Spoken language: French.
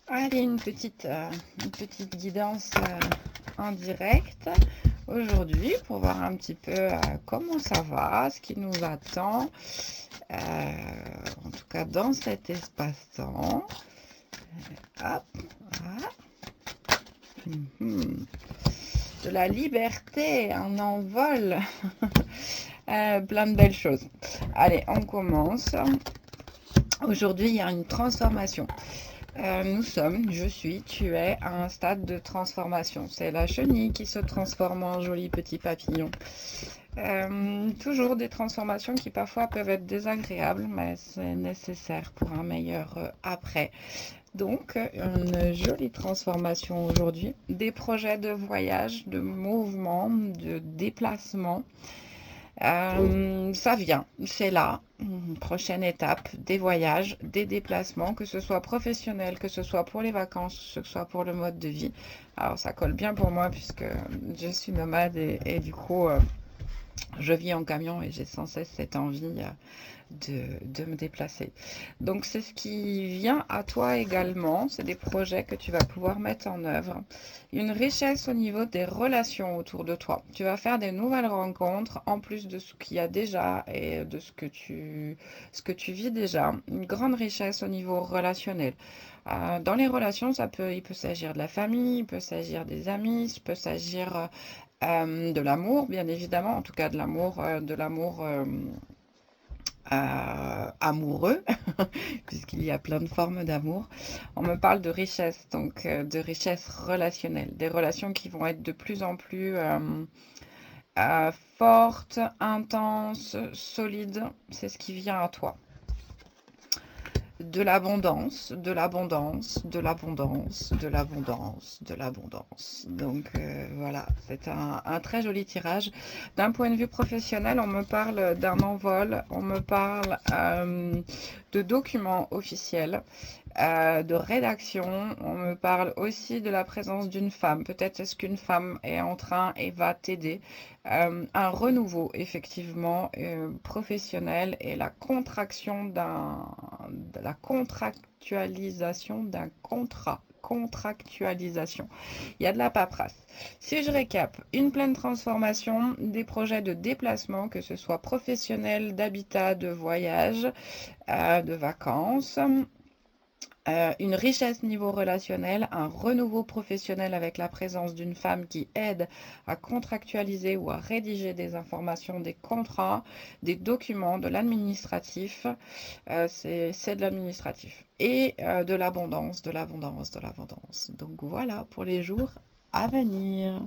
Allez, une petite guidance en direct aujourd'hui pour voir un petit peu comment ça va, ce qui nous attend, en tout cas dans cet espace-temps. Hop, voilà. Mhm. De la liberté, un envol, plein de belles choses. Allez, on commence. Aujourd'hui, il y a une transformation. Je suis, tu es à un stade de transformation. C'est la chenille qui se transforme en joli petit papillon. Toujours des transformations qui parfois peuvent être désagréables, mais c'est nécessaire pour un meilleur après. Donc, une jolie transformation aujourd'hui. Des projets de voyage, de mouvement, de déplacement. Ça vient, c'est là. Prochaine étape, des voyages, des déplacements, que ce soit professionnel, que ce soit pour les vacances, que ce soit pour le mode de vie. Alors ça colle bien pour moi puisque je suis nomade et du coup je vis en camion et j'ai sans cesse cette envie de me déplacer. Donc c'est ce qui vient à toi également, c'est des projets que tu vas pouvoir mettre en œuvre. Une richesse au niveau des relations autour de toi. Tu vas faire des nouvelles rencontres en plus de ce qu'il y a déjà et de ce que tu vis déjà. Une grande richesse au niveau relationnel. Dans les relations, il peut s'agir de la famille, il peut s'agir des amis, il peut s'agir de l'amour, bien évidemment, en tout cas de l'amour amoureux, puisqu'il y a plein de formes d'amour. On me parle de richesse, donc de richesse relationnelle, des relations qui vont être de plus en plus fortes, intenses, solides. C'est ce qui vient à toi. De l'abondance, de l'abondance, de l'abondance, de l'abondance, de l'abondance. Donc voilà, c'est un très joli tirage. D'un point de vue professionnel, on me parle d'un envol, on me parle de documents officiels, de rédaction, on me parle aussi de la présence d'une femme. Peut-être est-ce qu'une femme est en train et va t'aider. Un renouveau, effectivement, professionnel et la contractualisation d'un contrat. Contractualisation. Il y a de la paperasse. Si je récap, une pleine transformation, des projets de déplacement, que ce soit professionnel, d'habitat, de voyage, de vacances. Une richesse niveau relationnel, un renouveau professionnel avec la présence d'une femme qui aide à contractualiser ou à rédiger des informations, des contrats, des documents, de l'administratif. C'est de l'administratif. Et de l'abondance, de l'abondance, de l'abondance. Donc voilà pour les jours à venir.